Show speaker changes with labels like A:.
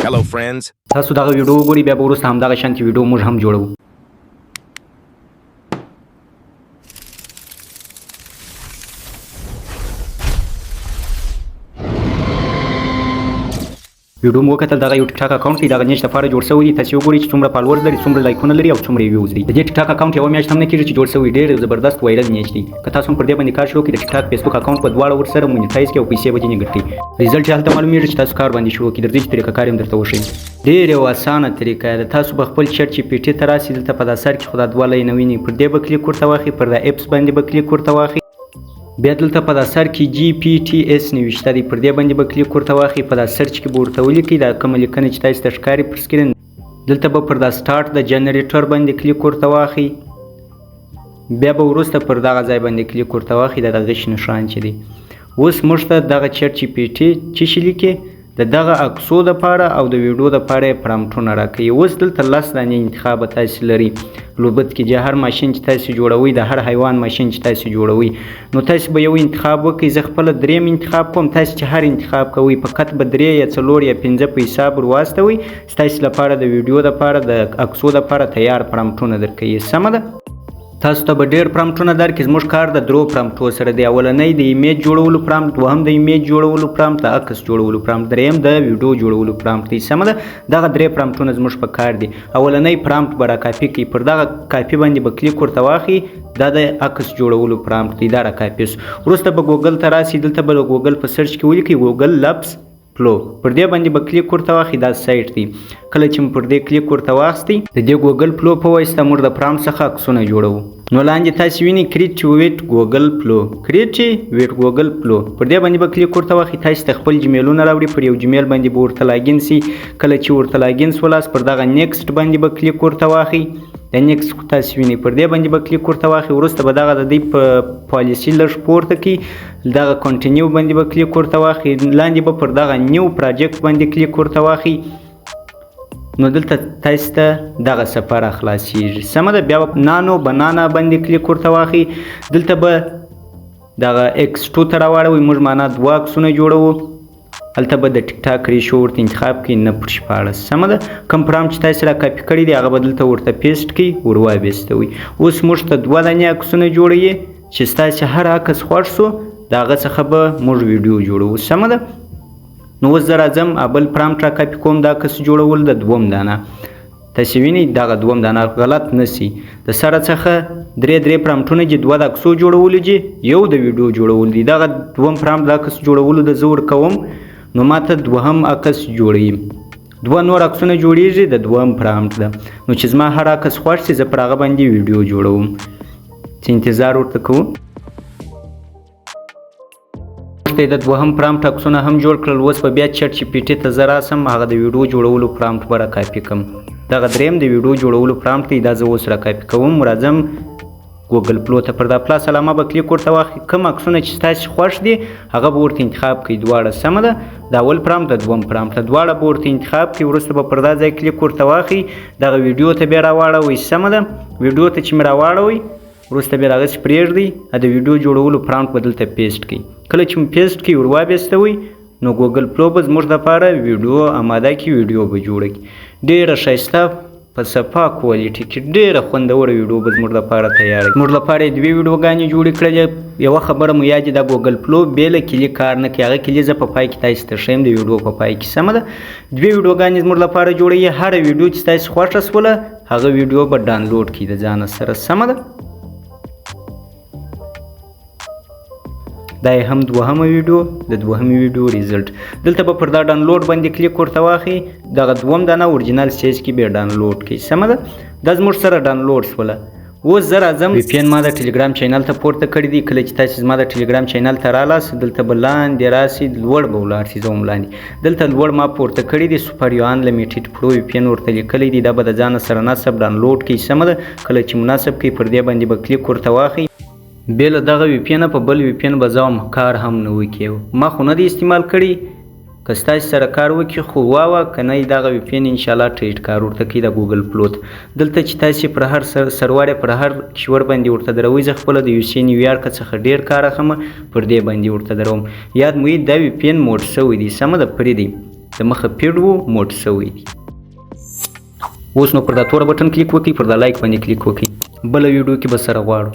A: Hello friends.
B: تاسو دغه ویډیو وګورئ بیا به وروسته همدغه شانتې ویډیو موږ هم جوړوو. ویډیو مو وکتل دغه یو ټیک ټاک اکاونټ دی دغه میاشت لپاره جوړ شوی دی. تاسو وګورئ چې څومره فالوورز لري، څومره لایکونه لري او څومره ویوز لري. د دې ټیک ټاک اکاونټ یوه میاشت هم نه کېږي چې جوړ شوی، ډېر زبردست وایرل میاشت دی. که تاسو هم پر دې باندې کار شروع کړئ د ټیک ټاک فیسبوک اکاونټ په دواړه ورسره مونیټایز کړئ او پیسې به ځینې ګټئ. ریزلټ یې هلته معلومیږي چې تاسو کار باندې شروع کړئ. درځئ چې طریقه کار یې درته وښیم. ډېر یو اسانه طریقه ده. تاسو به خپل چټ جی پي ټي ته راسئ، دلته په دا سر کې خو دا دوه لاینه وینئ، پر دې به کلیک ورته واخلئ، پر دا اپس باندې به کلیک ورته واخلئ. بیا دلته په دا سر کې جی پی ټي اس نوشته دی، پر دې باندې به کلیک ورته واخلئ. په دا سرچ کې به ورته ولیکئ دا کومه لیکنه چې تاسو ته ښکاري پر سکرین. دلته به پر دا سټارټ د جنریټر باندې کلیک ورته واخلئ. بیا به وروسته پر دغه ځای باندې کلیک ورته واخلئ، دا د غش نښان چې دی. اوس موږ ته دغه چټ جی پي ټي چې شي لیکي د دغه عکسو دپاره او د ویډیو دپاره یې پرامپټونه راکوي. اوس دلته 10 دانې انتخاب تاسو لري. لوبت کې هر ماشین چې تاسو جوړوئ، د هر حیوان ماشین چې تاسو جوړوئ، نو تاسو به یو انتخاب وکړئ. زه خپله دریم انتخاب کوم. تاسو چې هر انتخاب کوئ فقط به 3 یا 4 یا 5 په حساب ورواستوئ. ستاسو لپاره د ویډیو دپاره د عکسو دپاره تیار پرامپټونه درکوي. سمه ده؟ تاسو ته به ډېر پرامپټونه درکړي. زموږ کار د 3 پرامپټو سره دی. اولنی د ایمیج جوړولو پرامپټ، دوهم د ایمیج جوړولو پرامپټ، د عکس جوړولو پرامپټ، دریم د ویډیو جوړولو پرامپټ دی. سمه ده؟ دغه 3 پرامپټونه زموږ په کار دي. اولنی پرامپټ به راکاپي کړئ، پر دغه کاپي باندې به کلیک ورته واخلئ. دا د عکس جوړولو پرامپټ دی، دا راکاپي شو. وروسته به ګوګل ته راسئ، دلته به د ګوګل په سرچ کې ولیکئ ګوګل لبس پلو، پر دې باندې به کلیک ورته واخلئ. دا سایټ دی. کله چې پر دې کلیک ورته واخلئ، د دې ګوګل پلو په واسطه موږ د پرامپټ څخه عکسونه جوړوو. نو لاندې تاسو وینئ کریټیویټ ګوګل پلو، کریټیویټ ګوګل پلو، پر دې باندې به کلیک ورته واخلئ. تاسو ته خپل جیمیلونه راوړي، پر یو جیمیل باندې به ورته لاګین سي. کله چې ورته لاګین سولاست، پر دغه نیکسټ باندې به کلیک ورته واخلئ. د نیکسټ تاسو وینئ، پر دې باندې به کلیک ورته واخلئ. وروسته به دغه د دې په پالیسي لږ پورته کړئ، دغه کنټینیو باندې به کلیک ورته واخلئ. لاندې به پر دغه نیو پروجیکټ باندې کلیک ورته واخلئ. نو دلته تاسو ته دغه سفر خلاصیږي. سمه ده؟ بیا به نانو بنانا باندې کلیک ورته واخلئ. دلته به دغه X2 ته راواړوئ. موږ معنا 2 عکسونه جوړوو. هلته به د ټیک ټاک ریشو ورته انتخاب کړئ 9/14. سمه ده؟ کوم پرامپټ چې تاسو را کاپي کړی دی هغه به دلته ورته پیسټ کړئ، ور وایستوئ. اوس موږ ته 2 دانې عکسونه جوړوي چې ستاسو هر عکس خوښ شو د هغه څخه به موږ ویډیو جوړوو. سمه ده؟ نو اوس زه راځم بل پرامپټ را کاپي کوم، دا عکس جوړول د 2 دانه. تاسو وینئ دغه 2 دانه غلط نه سي. د سره څخه 3 پرامپټونه چې 2 د عکسو جوړولو دي، یو د ویډیو جوړول دي. دغه 2 پرامپټ د عکس جوړولو د زه ورکوم، نو ماته 2 عکس جوړوي. 2 نور عکسونه جوړیږي د 2 پرامپټ ده. نو چې زما هر عکس خوښ شي زه پر هغه باندې ویډیو جوړوم. چې انتظار ورته کوو. د 2 پرامپټ عکسونه هم جوړ کړل. اوس به بیا چټ جی پي ټي ته زه راسم، هغه د ویډیو جوړولو پرامپټ به راکاپي کړم. دغه دریم د ویډیو جوړولو پرامپټ دی، دا زه اوس راکاپي کوم. راځم ګوګل پلو ته، پر دا پلاس علامه به کلیک ورته واخلئ. کوم عکسونه چې ستاسو خوښ دي هغه به ورته انتخاب کړئ دواړه. سمه ده؟ د اول پرامپټ د 2 پرامپټ دواړه به ورته انتخاب کړئ. وروسته به پر دا ځای کلیک ورته واخلئ، دغه ویډیو ته بیا راواړوئ. سمه ده؟ ویډیو ته چې مې راواړوئ وروسته بیا هغسې پرېږدئ. د ویډیو جوړولو پرامپټ به دلته پیسټ کړئ. کله چې مې پیسټ کړئ ور وایستوئ، نو ګوګل پلو به زموږ دپاره ویډیو اماده کړي، ویډیو به جوړه کړي. ډېره ښایسته په صفا کوالټي کې ډېره خوندوره ویډیو به زموږ لپاره تیاره کړي. زموږ لپاره یې 2 ویډیوګانې جوړې کړلې. یوه خبره مو یاد دا ګوګل پلو بېله کلي کار نه کوي. هغه کلي زه په پای کې تاسو ته ښیم د ویډیو په پای کې. سمه ده؟ 2 ویډیوګانې زموږ لپاره جوړوي. هره ویډیو چې تاسو خوښه شوله هغه ویډیو به ډاونلوډ کړئ د ځانه سره. سمه ده؟ دا هم 2مه ویډیو، د 2مې ویډیو ریزلټ. دلته به پر دا ډاونلوډ باندې کلیک ورته واخلئ. دغه 2 دانه اورجینال سیج کې به ډاونلوډ کړئ. سمه ده؟ دا زموږ سره ډاونلوډ شوله. اوس زه راځم وی پی ان ما د ټیلیګرام چینل ته پورته کړی دی. کله چې تاسو زما د ټیلیګرام چینل ته رالاست، دلته به لاندې راسئ، لوړ به ولاړ شئ. زه هم لاندې دلته لوړ ما پورته کړی دی سوپر یو انلیمیټډ پرو وی پی ان ورته لیکلی دی. دا به د ځانه سره نصب ډاونلوډ کړئ. سمه ده؟ کله چې مناسب کړئ پر دې باندې به کلیک ورته واخلئ. بې له دغه وی پی ان په بل وی پی ان به زه هم کار هم نه وکړي. ما خو نه دی استعمال کړی. که ستاسو سره کار وکړي خو واوه، که نه دغه وی پی ان انشاءالله ټریډ کار ورته کوي د ګوګل پلو ته. دلته چې تاسو پر هر سرور پر هر کیور باندې ورته دروئ. زه خپله د یو سی نیویارک څخه ډېر کار اخلم، پر دې باندې ورته دروم. یاد مو دا وی پی ان موډ شوی دی. سمه ده؟ پرې دی د مخه پیډ وو موټ شوی دی. اوس نو پر دا توره بټن کلیک وکړئ، پر دا لایک باندې کلیک وکړئ. بله ویډیو کې به سره غواړو.